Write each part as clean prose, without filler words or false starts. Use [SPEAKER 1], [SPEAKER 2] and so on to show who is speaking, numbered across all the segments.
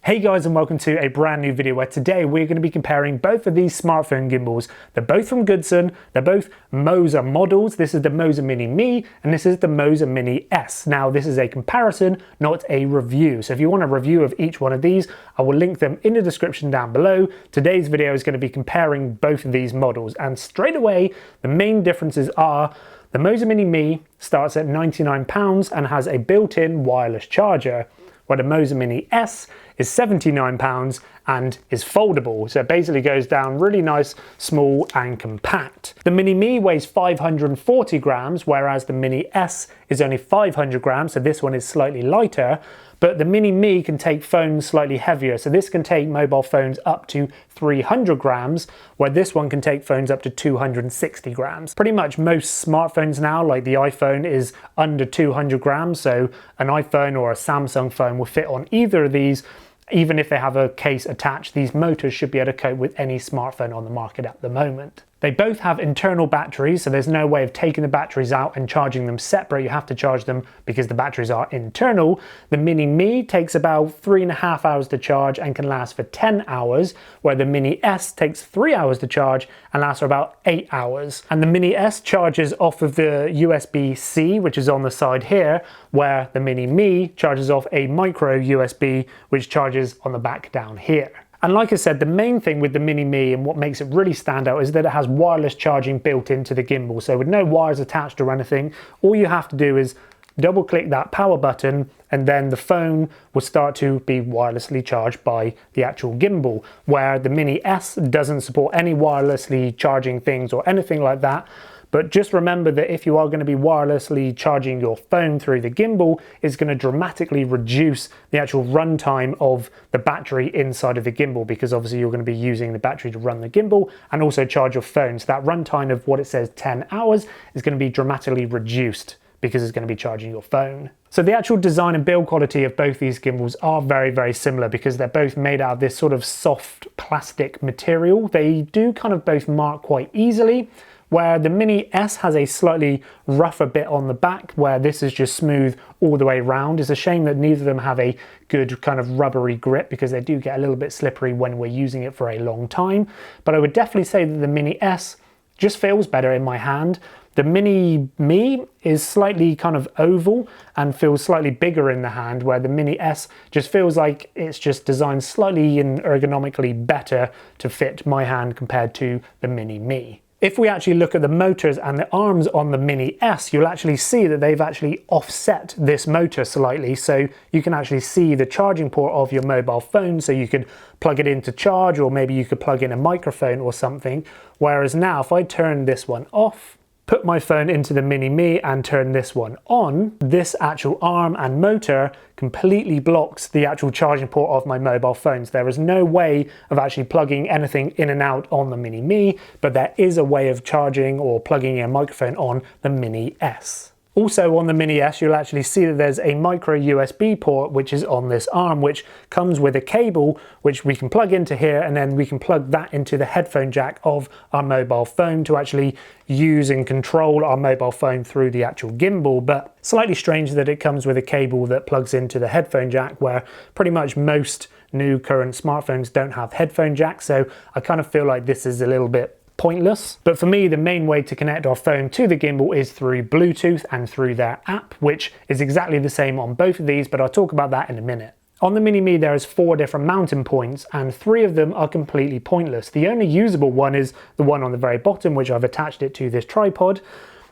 [SPEAKER 1] Hey guys, and welcome to a brand new video where today we're going to be comparing both of these smartphone gimbals. They're both from Gudsen, they're both Moza models. This is the Moza Mini Mi and this is the Moza Mini S. Now this is a comparison, not a review. So if you want a review of each one of these, I will link them in the description down below. Today's video is going to be comparing both of these models, and straight away the main differences are the Moza Mini Mi starts at £99 and has a built-in wireless charger, where the Moza Mini S is £79 and is foldable. So it basically goes down really nice, small and compact. The Mini Mi weighs 540 grams, whereas the Mini S is only 500 grams, so this one is slightly lighter. But the Mini Mi can take phones slightly heavier. So this can take mobile phones up to 300 grams, where this one can take phones up to 260 grams. Pretty much most smartphones now, like the iPhone, is under 200 grams. So an iPhone or a Samsung phone will fit on either of these. Even if they have a case attached, these motors should be able to cope with any smartphone on the market at the moment. They both have internal batteries, so there's no way of taking the batteries out and charging them separate. You have to charge them because the batteries are internal. The Mini Mi takes about 3.5 hours to charge and can last for 10 hours, where the Mini S takes 3 hours to charge and lasts for about 8 hours. And the Mini S charges off of the USB-C, which is on the side here, where the Mini Mi charges off a micro USB, which charges on the back down here. And like I said, the main thing with the Mini Mi and what makes it really stand out is that it has wireless charging built into the gimbal. So with no wires attached or anything, all you have to do is double click that power button and then the phone will start to be wirelessly charged by the actual gimbal, where the Mini S doesn't support any wirelessly charging things or anything like that. But just remember that if you are going to be wirelessly charging your phone through the gimbal, it's going to dramatically reduce the actual runtime of the battery inside of the gimbal, because obviously you're going to be using the battery to run the gimbal and also charge your phone. So that runtime of what it says 10 hours is going to be dramatically reduced because it's going to be charging your phone. So the actual design and build quality of both these gimbals are very, very similar because they're both made out of this sort of soft plastic material. They do kind of both mark quite easily, where the Mini S has a slightly rougher bit on the back, where this is just smooth all the way around. It's a shame that neither of them have a good kind of rubbery grip because they do get a little bit slippery when we're using it for a long time. But I would definitely say that the Mini S just feels better in my hand. The Mini Mi is slightly kind of oval and feels slightly bigger in the hand, where the Mini S just feels like it's just designed slightly and ergonomically better to fit my hand compared to the Mini Mi. If we actually look at the motors and the arms on the Mini S, you'll actually see that they've actually offset this motor slightly, so you can actually see the charging port of your mobile phone, so you could plug it in to charge, or maybe you could plug in a microphone or something. Whereas now if I turn this one off, put my phone into the Mini Mi and turn this one on, this actual arm and motor completely blocks the actual charging port of my mobile phones. There is no way of actually plugging anything in and out on the Mini Mi, but there is a way of charging or plugging a microphone on the Mini S. Also on the Mini S, you'll actually see that there's a micro USB port which is on this arm, which comes with a cable which we can plug into here, and then we can plug that into the headphone jack of our mobile phone to actually use and control our mobile phone through the actual gimbal. But slightly strange that it comes with a cable that plugs into the headphone jack, where pretty much most new current smartphones don't have headphone jacks, so I kind of feel like this is a little bit pointless. But for me, the main way to connect our phone to the gimbal is through Bluetooth and through their app, which is exactly the same on both of these, but I'll talk about that in a minute. On the Mini Mi, there is 4 different mounting points and 3 of them are completely pointless. The only usable one is the one on the very bottom, which I've attached it to this tripod.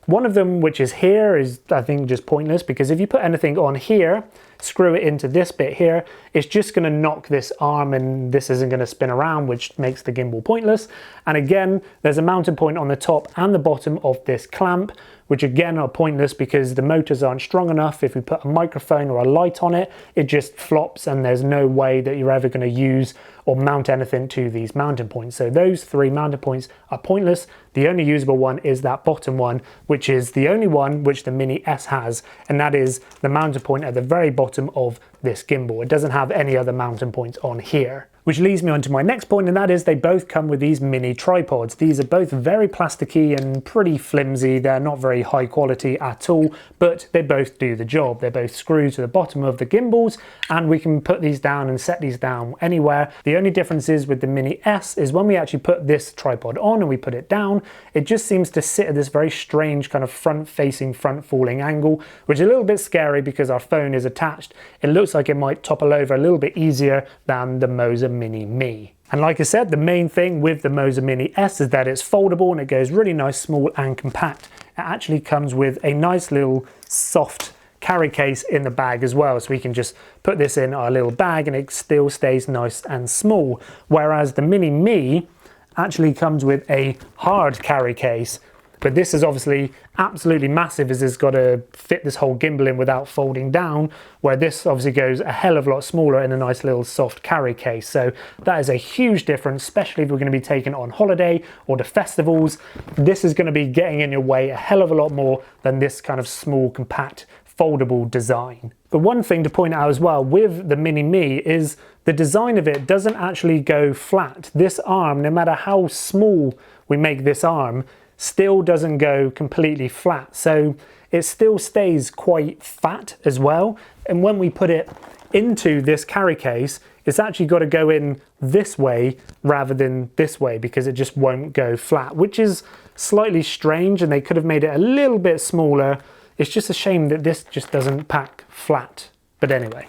[SPEAKER 1] One of them, which is here, is I think just pointless, because if you put anything on here, screw it into this bit here, it's just going to knock this arm and this isn't going to spin around, which makes the gimbal pointless. And again, there's a mounting point on the top and the bottom of this clamp, which again are pointless because the motors aren't strong enough. If we put a microphone or a light on it, it just flops and there's no way that you're ever going to use or mount anything to these mounting points. So those 3 mounting points are pointless. The only usable one is that bottom one, which is the only one which the Mini S has, and that is the mounting point at the very bottom of this gimbal. It doesn't have any other mounting points on here. Which leads me on to my next point, and that is they both come with these mini tripods. These are both very plasticky and pretty flimsy. They're not very high quality at all, but they both do the job. They both screw to the bottom of the gimbals, and we can put these down and set these down anywhere. The only difference is with the Mini S is when we actually put this tripod on and we put it down, it just seems to sit at this very strange kind of front-facing, front-falling angle, which is a little bit scary because our phone is attached. It looks like it might topple over a little bit easier than the Moza Mini Mi. And like I said, the main thing with the Moza Mini S is that it's foldable and it goes really nice, small and compact. It actually comes with a nice little soft carry case in the bag as well, so we can just put this in our little bag and it still stays nice and small. Whereas the Mini Mi actually comes with a hard carry case, but this is obviously absolutely massive as it's got to fit this whole gimbal in without folding down, where this obviously goes a hell of a lot smaller in a nice little soft carry case. So that is a huge difference, especially if we're going to be taking it on holiday or to festivals. This is going to be getting in your way a hell of a lot more than this kind of small, compact, foldable design. But one thing to point out as well with the Mini Mi is the design of it doesn't actually go flat. This arm, no matter how small we make this arm, still doesn't go completely flat, so it still stays quite fat as well. And when we put it into this carry case, it's actually got to go in this way rather than this way because it just won't go flat, which is slightly strange, and they could have made it a little bit smaller. It's just a shame that this just doesn't pack flat. But anyway,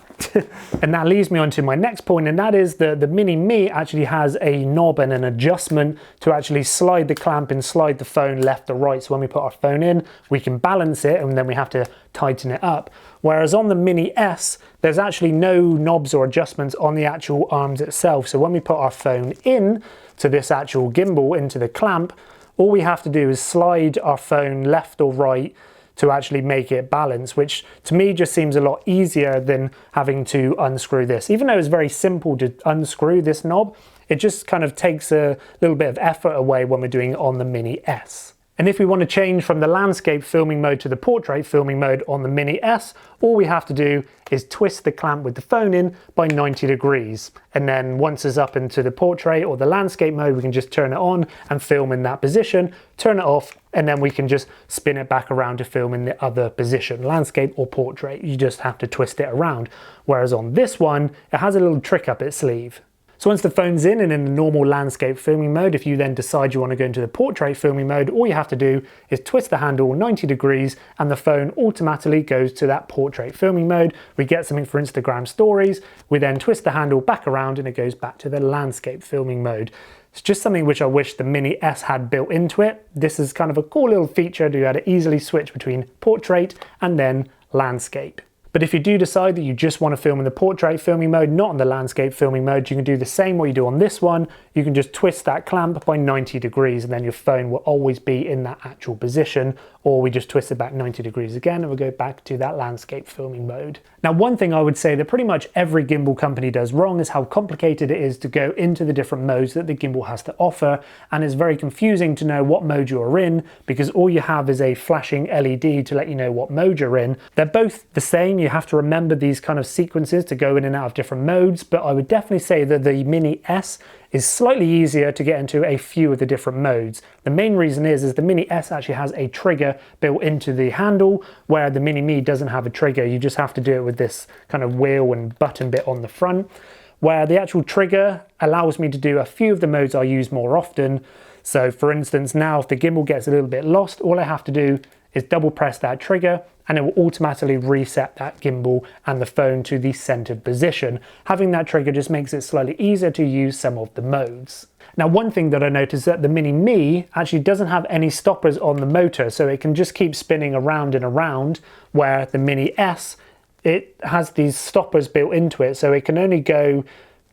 [SPEAKER 1] and that leads me on to my next point, and that is the Mini Mi actually has a knob and an adjustment to actually slide the clamp and slide the phone left or right. So when we put our phone in, we can balance it and then we have to tighten it up. Whereas on the Mini S, there's actually no knobs or adjustments on the actual arms itself. So when we put our phone in to this actual gimbal, into the clamp, all we have to do is slide our phone left or right to actually make it balance, which to me just seems a lot easier than having to unscrew this. Even though it's very simple to unscrew this knob, it just kind of takes a little bit of effort away when we're doing it on the Mini S. And if we want to change from the landscape filming mode to the portrait filming mode on the Mini S, all we have to do is twist the clamp with the phone in by 90 degrees. And then once it's up into the portrait or the landscape mode, we can just turn it on and film in that position, turn it off, and then we can just spin it back around to film in the other position, landscape or portrait. You just have to twist it around. Whereas on this one, it has a little trick up its sleeve. So once the phone's in and in the normal landscape filming mode, if you then decide you want to go into the portrait filming mode, all you have to do is twist the handle 90 degrees and the phone automatically goes to that portrait filming mode. We get something for Instagram stories, we then twist the handle back around and it goes back to the landscape filming mode. It's just something which I wish the Mini S had built into it. This is kind of a cool little feature to be able to easily switch between portrait and then landscape. But if you do decide that you just want to film in the portrait filming mode, not in the landscape filming mode, you can do the same what you do on this one. You can just twist that clamp by 90 degrees and then your phone will always be in that actual position, or we just twist it back 90 degrees again and we'll go back to that landscape filming mode. Now, one thing I would say that pretty much every gimbal company does wrong is how complicated it is to go into the different modes that the gimbal has to offer, and it's very confusing to know what mode you're in because all you have is a flashing LED to let you know what mode you're in. They're both the same. You have to remember these kind of sequences to go in and out of different modes, but I would definitely say that the Mini S is slightly easier to get into a few of the different modes. The main reason is the Mini S actually has a trigger built into the handle, where the Mini Mi doesn't have a trigger. You just have to do it with this kind of wheel and button bit on the front, where the actual trigger allows me to do a few of the modes I use more often. So for instance, now if the gimbal gets a little bit lost, all I have to do is double press that trigger and it will automatically reset that gimbal and the phone to the centered position. Having that trigger just makes it slightly easier to use some of the modes. Now, one thing that I noticed is that the Mini Mi actually doesn't have any stoppers on the motor, so it can just keep spinning around and around, where the Mini S, it has these stoppers built into it, so it can only go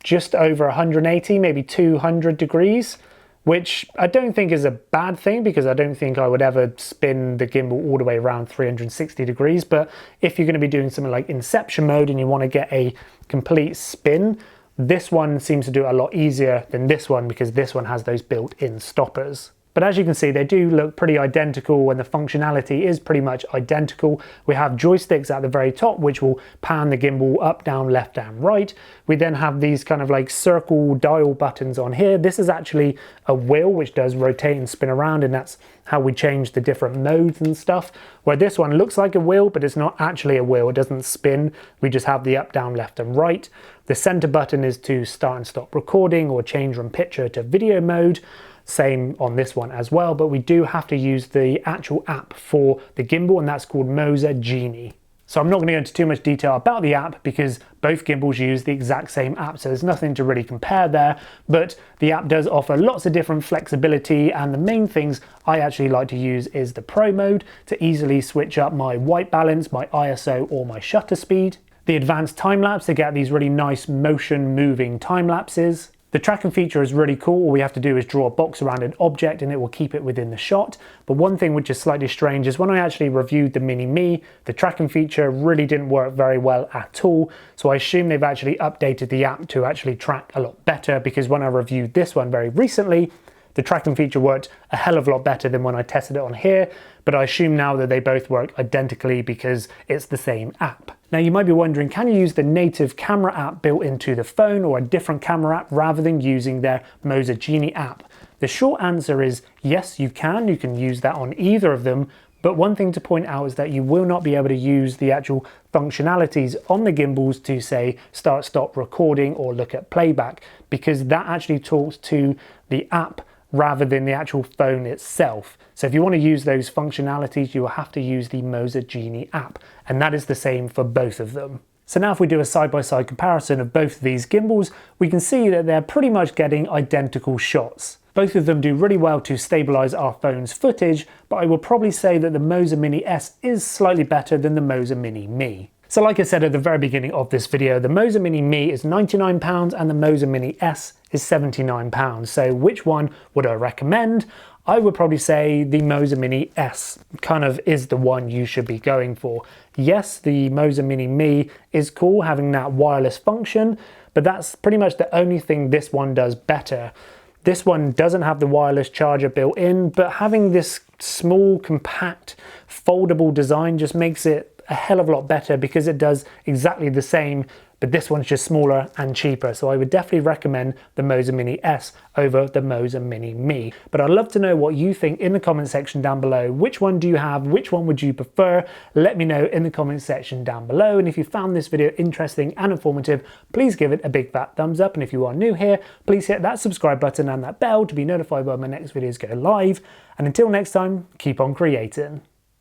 [SPEAKER 1] just over 180, maybe 200 degrees, which I don't think is a bad thing because I don't think I would ever spin the gimbal all the way around 360 degrees. But if you're going to be doing something like Inception mode and you want to get a complete spin, this one seems to do it a lot easier than this one because this one has those built-in stoppers. But as you can see, they do look pretty identical and the functionality is pretty much identical. We have joysticks at the very top, which will pan the gimbal up, down, left, and right. We then have these kind of like circle dial buttons on here. This is actually a wheel which does rotate and spin around, and that's how we change the different modes and stuff. Where this one looks like a wheel, but it's not actually a wheel. It doesn't spin. We just have the up, down, left, and right. The center button is to start and stop recording or change from picture to video mode. Same on this one as well, but we do have to use the actual app for the gimbal, and that's called Moza Genie. So I'm not going to go into too much detail about the app because both gimbals use the exact same app, so there's nothing to really compare there, but the app does offer lots of different flexibility, and the main things I actually like to use is the Pro mode to easily switch up my white balance, my ISO, or my shutter speed. The advanced time lapse to get these really nice motion moving time lapses. The tracking feature is really cool. All we have to do is draw a box around an object and it will keep it within the shot. But one thing which is slightly strange is when I actually reviewed the Mini Mi, the tracking feature really didn't work very well at all. So I assume they've actually updated the app to actually track a lot better, because when I reviewed this one very recently, the tracking feature worked a hell of a lot better than when I tested it on here, but I assume now that they both work identically because it's the same app. Now you might be wondering, can you use the native camera app built into the phone or a different camera app rather than using their Moza Genie app? The short answer is yes, you can. You can use that on either of them, but one thing to point out is that you will not be able to use the actual functionalities on the gimbals to say start, stop recording or look at playback, because that actually talks to the app rather than the actual phone itself. So if you want to use those functionalities, you will have to use the Moza Genie app, and that is the same for both of them. So now if we do a side-by-side comparison of both of these gimbals, we can see that they're pretty much getting identical shots. Both of them do really well to stabilize our phone's footage, but I would probably say that the Moza Mini S is slightly better than the Moza Mini Mi. So like I said at the very beginning of this video, the Moza Mini Mi is £99 and the Moza Mini S is £79. So which one would I recommend? I would probably say the Moza Mini S kind of is the one you should be going for. Yes, the Moza Mini Mi is cool having that wireless function, but that's pretty much the only thing this one does better. This one doesn't have the wireless charger built in, but having this small, compact, foldable design just makes it a hell of a lot better because it does exactly the same, but this one's just smaller and cheaper. So I would definitely recommend the Moza Mini S over the Moza Mini Mi. But I'd love to know what you think in the comment section down below. Which one do you have? Which one would you prefer? Let me know in the comment section down below. And if you found this video interesting and informative, please give it a big fat thumbs up. And if you are new here, please hit that subscribe button and that bell to be notified when my next videos go live. And until next time, keep on creating.